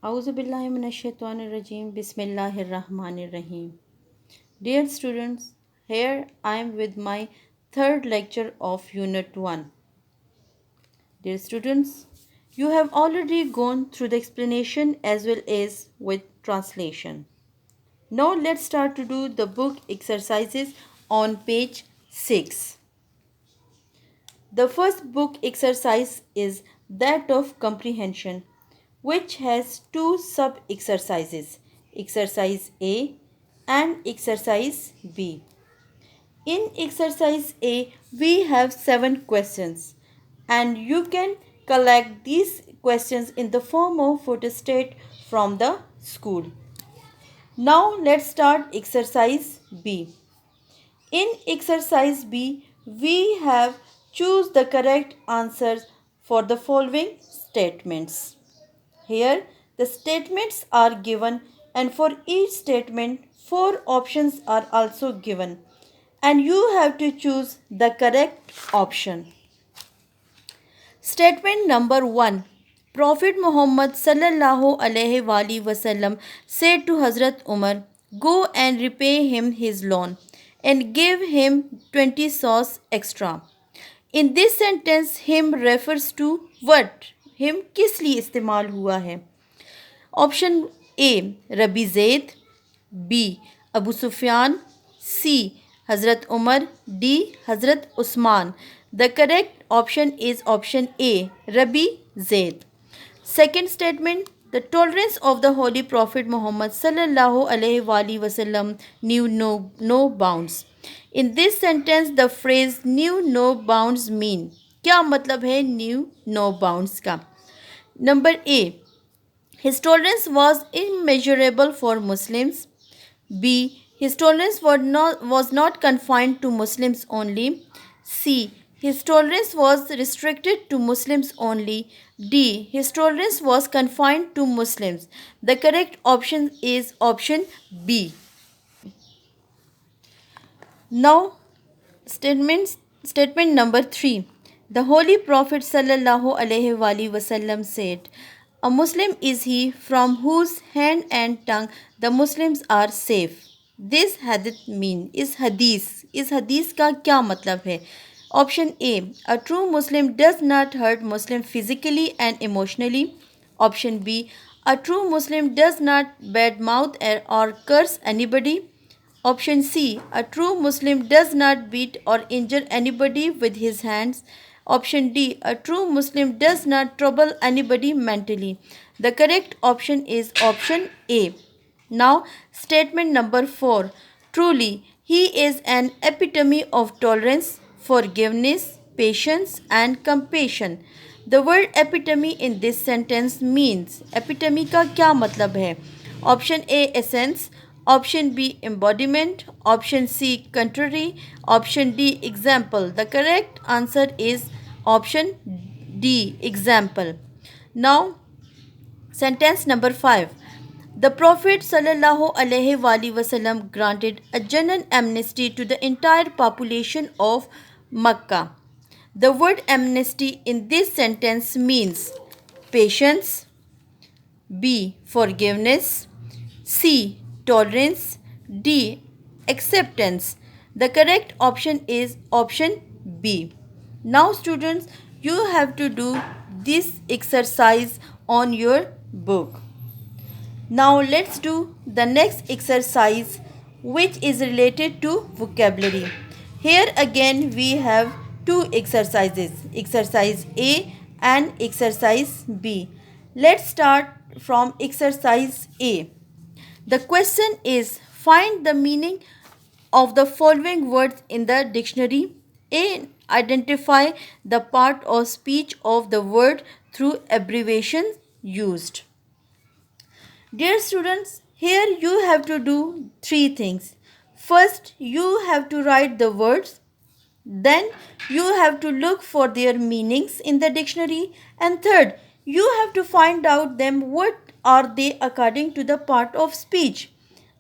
Auzubillahiminash-shaytanir-rajim. Bismillahir-rahmanir-rahim. Dear students, here I am with my third lecture of Unit 1. Dear students, you have already gone through the explanation as well as with translation. Now let's start to do the book exercises on page 6. The first book exercise is that of comprehension, which has two sub exercises, exercise A and exercise B. In exercise A, we have 7 questions, and you can collect these questions in the form of photostat from the school. Now let's start exercise B. In exercise B, we have choose the correct answers for the following statements. Here, the statements are given, and for each statement, 4 options are also given, and you have to choose the correct option. Statement number 1. Prophet Muhammad sallallahu alaihi wasallam said to Hazrat Umar, "Go and repay him his loan and give him 20 saws extra." In this sentence, him refers to what? Him किस लिए इस्तेमाल हुआ है? Option A. Rabi Zaid. B. Abu Sufyan. C. Hazrat Umar. D. Hazrat Usman. The correct option is option A. Rabi Zaid. Second statement. The tolerance of the Holy Prophet Muhammad sallallahu alaihi wasallam knew no bounds. In this sentence, the phrase knew no bounds mean. क्या मतलब है knew no bounds का? Number A. His tolerance was immeasurable for Muslims. B. His tolerance was not confined to Muslims only. C. His tolerance was restricted to Muslims only. D. His tolerance was confined to Muslims. The correct option is option B. Now, statement number 3. The Holy Prophet sallallahu alaihi wasallam said, "A Muslim is he from whose hand and tongue the Muslims are safe." This hadith mean is hadith. इस hadith का क्या मतलब है? Option A. A true Muslim does not hurt Muslim physically and emotionally. Option B. A true Muslim does not badmouth or curse anybody. Option C. A true Muslim does not beat or injure anybody with his hands. Option D. A true Muslim does not trouble anybody mentally. The correct option is option A. Now, statement number 4. Truly, he is an epitome of tolerance, forgiveness, patience, and compassion. The word epitome in this sentence means, epitome का क्या मतलब है? Option A. Essence. Option B. Embodiment. Option C. Contrary. Option D. Example. The correct answer is option D. Example. Now, sentence number 5. The Prophet sallallahu alaihi wasallam granted a general amnesty to the entire population of Makkah. The word amnesty in this sentence means patience. B. Forgiveness. C. Tolerance. D. Acceptance. The correct option is option B. Now students, you have to do this exercise on your book. Now let's do the next exercise, which is related to vocabulary. Here again we have two exercises, exercise A and exercise B. Let's start from exercise A. The question is, find the meaning of the following words in the dictionary. A. Identify the part of speech of the word through abbreviation used. Dear students, here you have to do 3 things. First, you have to write the words. Then, you have to look for their meanings in the dictionary. And third, you have to find out them what are they according to the part of speech.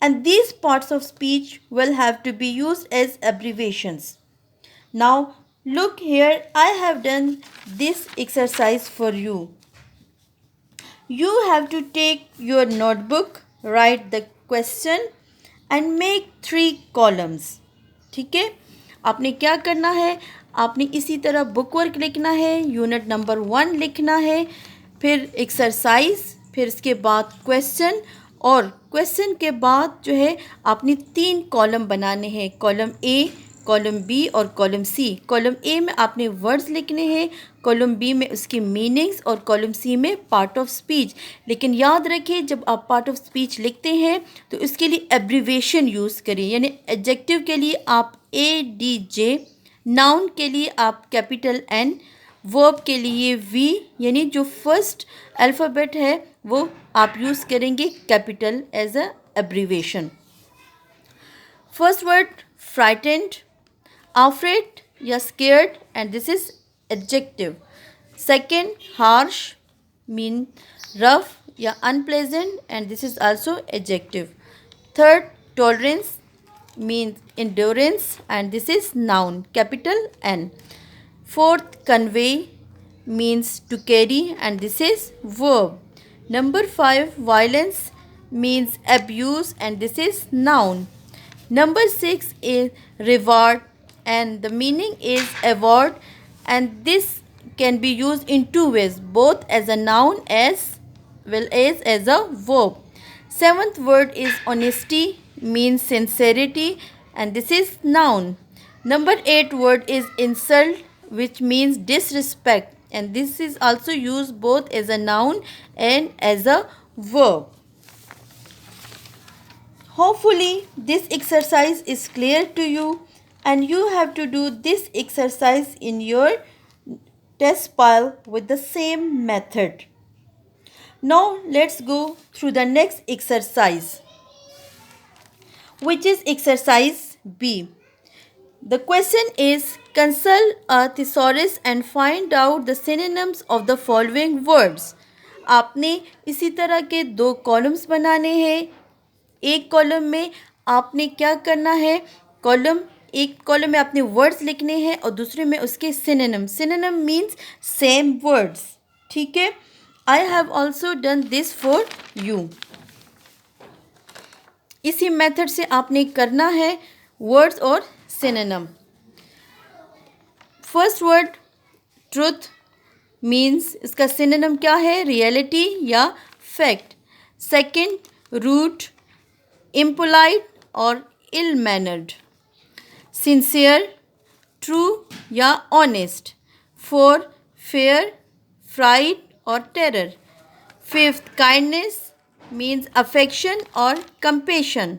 And these parts of speech will have to be used as abbreviations. Now, look here, I have done this exercise for you. You have to take your notebook, write the question and make 3 columns. ठीक है, आपने क्या करना है, आपने इसी तरह book work लिखना है, यूनिट नंबर 1 लिखना है, फिर एक्सरसाइज, फिर इसके बाद क्वेश्चन, और क्वेश्चन के बाद जो है आपने 3 कॉलम बनाने हैं, कॉलम ए, कॉलम बी और कॉलम सी. कॉलम ए में आपने वर्ड्स लिखने हैं, कॉलम बी में उसकी मीनिंग्स और कॉलम सी में पार्ट ऑफ स्पीच. लेकिन याद रखिए जब आप पार्ट ऑफ स्पीच लिखते हैं तो इसके लिए एब्रीवेशन यूज़ करें, यानी एडजेक्टिव के लिए आप ADJ, नाउन के लिए आप कैपिटल N, वर्ब के लिए V, यानी जो फर्स्ट अल्फ़ाबेट है वो आप यूज़ करेंगे capital as a abbreviation. First word frightened, afraid या scared, and this is adjective. Second, harsh, mean rough या unpleasant, and this is also adjective. Third, tolerance, means endurance, and this is noun, capital N. Fourth, convey, means to carry, and this is verb. Number 5, violence, means abuse, and this is noun. Number 6 is reward, and the meaning is award, and this can be used in 2 ways, both as a noun as well as a verb. Seventh word is honesty, means sincerity, and this is noun. Number 8 word is insult, which means disrespect, and this is also used both as a noun and as a verb. Hopefully this exercise is clear to you, and you have to do this exercise in your test pile with the same method. Now let's go through the next exercise, which is exercise B. The question is, consult a thesaurus and find out the synonyms of the following words. आपने इसी तरह के 2 columns बनाने हैं. एक column में आपने क्या करना है, एक कॉलम में आपने वर्ड्स लिखने हैं और दूसरे में उसके synonym. Synonym means same words. ठीक है, I have also done this for you. इसी मेथड से आपने करना है वर्ड्स और synonym. First word truth, means इसका सिनोनिम क्या है, रियलिटी या फैक्ट. सेकंड रूट, impolite और ill mannered. Sincere, true या honest. 4, fear, fright और terror. 5th, kindness, means affection or compassion.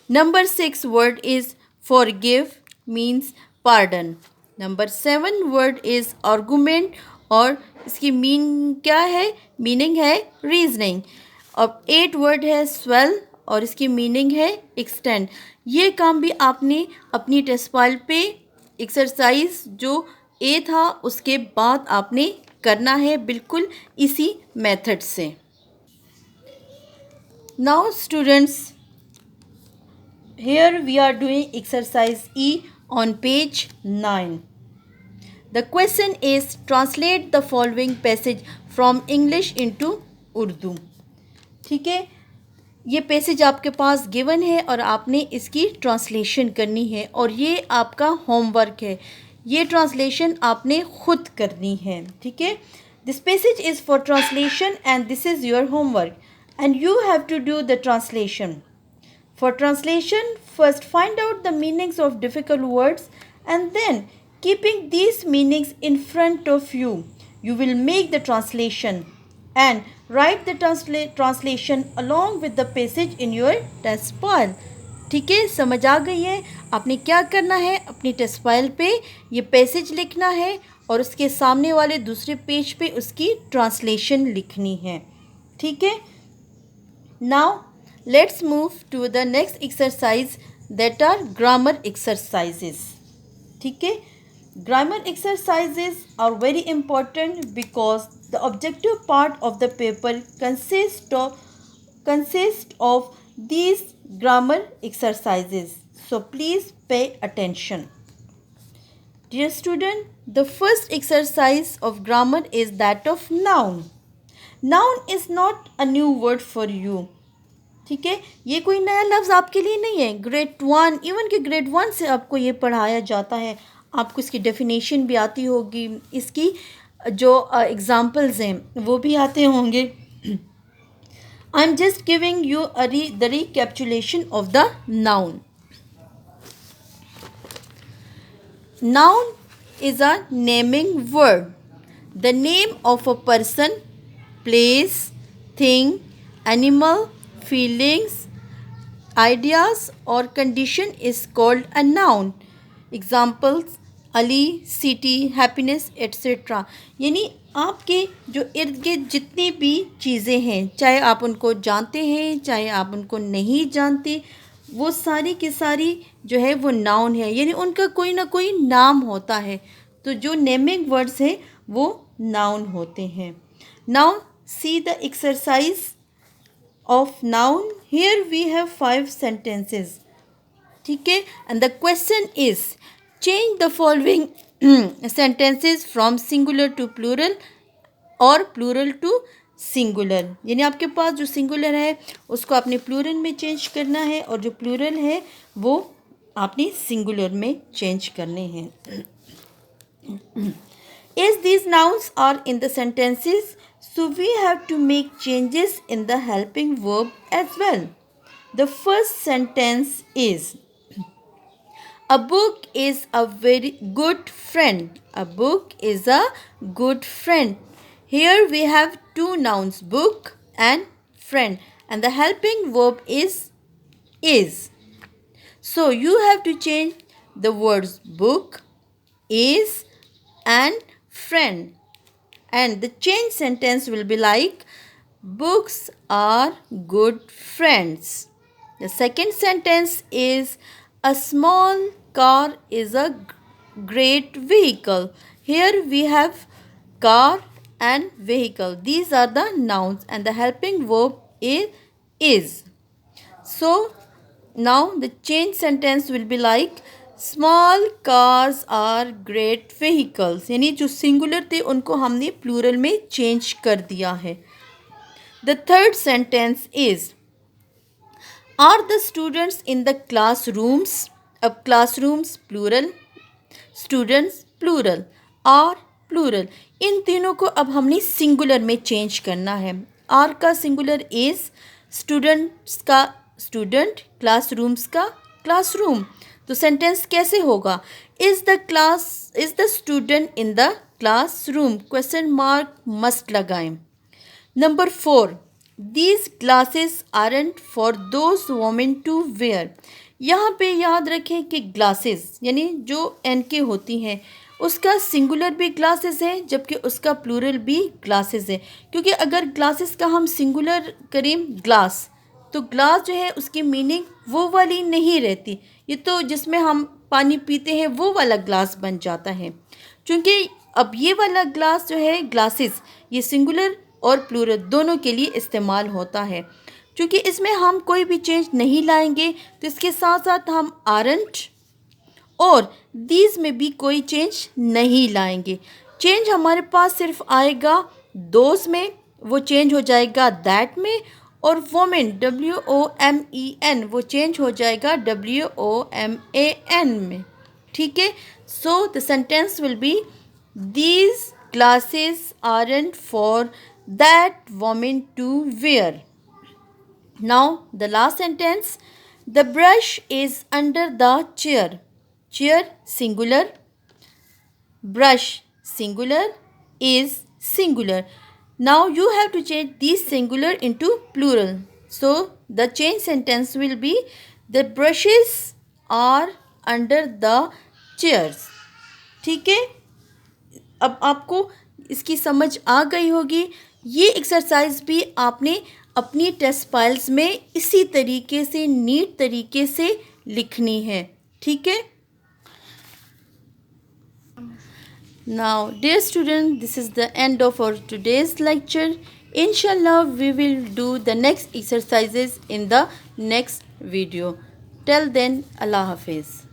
Number 6 word is forgive, means pardon. Number 7 word is argument, और इसकी meaning है reasoning. और 8 word है swell, और इसकी मीनिंग है एक्सटेंड. ये काम भी आपने अपनी टेस्ट फाइल पे एक्सरसाइज जो ए था उसके बाद आपने करना है, बिल्कुल इसी मेथड से. Now students, here we are doing exercise E on page 9. The question is translate the following passage from English into Urdu. ठीक है, ये पैसेज आपके पास गिवन है और आपने इसकी ट्रांसलेशन करनी है, और ये आपका होमवर्क है. ये ट्रांसलेशन आपने खुद करनी है. ठीक है, this passage is for translation and this is your homework, and you have to do the translation. For translation, first find out the meanings of difficult words, and then keeping these meanings in front of you, you will make the translation and write the translation along with the passage in your test file. ठीक है, समझ आ गई है. आपने क्या करना है, अपनी टेस्ट फाइल पे ये पैसेज लिखना है और उसके सामने वाले दूसरे पेज पे उसकी ट्रांसलेशन लिखनी है. ठीक है, now let's move to the next exercise that are grammar exercises. ठीक है, grammar exercises are very important because the objective part of the paper consists of these grammar exercises. So please pay attention. Dear student, the first exercise of grammar is that of noun. Noun is not a new word for you, ठीक है, ये कोई नया लफ्ज़ आपके लिए नहीं है। ग्रेड 1, इवन कि ग्रेड 1 से आपको ये पढ़ाया जाता है, आपको इसकी डेफिनेशन भी आती होगी, इसकी जो एग्ज़ाम्पल्स हैं वो भी आते होंगे। I am just giving you the recapitulation of the noun. Noun is a naming word. The name of a person, place, thing, animal, feelings, ideas or condition is called a noun. Examples: Ali, city, happiness, etc. यानी आपके जो इर्द गिर्द जितनी भी चीज़ें हैं, चाहे आप उनको जानते हैं चाहे आप उनको नहीं जानते, वो सारी की सारी जो है वो नाउन है, यानी उनका कोई ना कोई नाम होता है। तो जो नेमिंग वर्ड्स हैं वो नाउन होते हैं। Now see the exercise of noun. Here we have 5 sentences, ठीक है, and the question is change the following sentences from singular to plural और प्लूरल टू सिंगुलर, यानी आपके पास जो सिंगुलर है उसको आपने प्लूरल में चेंज करना है और जो प्लूरल है वो आपने सिंगुलर में चेंज करने हैं। As these nouns are in the sentences, so we have to make changes in the helping verb as well. The first sentence is, a book is a very good friend. A book is a good friend. Here we have 2 nouns, book and friend, and the helping verb is. So you have to change the words book, is and friend, and the change sentence will be like, books are good friends. The second sentence is, a small car is a great vehicle. Here we have car and vehicle. These are the nouns and the helping verb is. So now the change sentence will be like, small cars are great vehicles. यानी जो singular थे उनको हमने plural में change कर दिया है। The third sentence is, are the students in the classrooms? अब classrooms plural, students plural, are plural, इन तीनों को अब हमने सिंगुलर में चेंज करना है। आर का सिंगुलर इज, स्टूडेंट्स का स्टूडेंट, क्लासरूम्स का क्लासरूम। तो सेंटेंस कैसे होगा, is the student in the classroom, question mark must लगाएं। Number 4, these glasses aren't for those women to wear. यहाँ पे याद रखें कि ग्लासेस यानी जो एन के होती हैं उसका सिंगुलर भी ग्लासेस है जबकि उसका प्लूरल भी ग्लासेस है, क्योंकि अगर ग्लासेस का हम सिंगुलर करें ग्लास, तो ग्लास जो है उसकी मीनिंग वो वाली नहीं रहती, ये तो जिसमें हम पानी पीते हैं वो वाला ग्लास बन जाता है। क्योंकि अब ये वाला ग्लास जो है ग्लासेस, ये सिंगुलर और प्लूरल दोनों के लिए इस्तेमाल होता है। क्योंकि इसमें हम कोई भी चेंज नहीं लाएंगे तो इसके साथ साथ हम आरंट और दीज में भी कोई चेंज नहीं लाएंगे। चेंज हमारे पास सिर्फ आएगा दोज में, वो चेंज हो जाएगा दैट में, और वोमेन WOMEN वो चेंज हो जाएगा WOMAN में, ठीक है। So the sentence will be, these glasses aren't for that women to wear. Now the last sentence, the brush is under the chair. Chair singular, brush singular, is singular. Now you have to change these singular into plural. So the change sentence will be, the brushes are under the chairs. ठीक है, अब आपको इसकी समझ आ गई होगी। ये exercise भी आपने अपनी टेस्ट फाइल्स में इसी तरीके से नीट तरीके से लिखनी है, ठीक है। Now dear student, this is the end of our today's lecture. इंशाल्लाह we will do the next exercises in the next video. Till then, अल्लाह हाफिज़।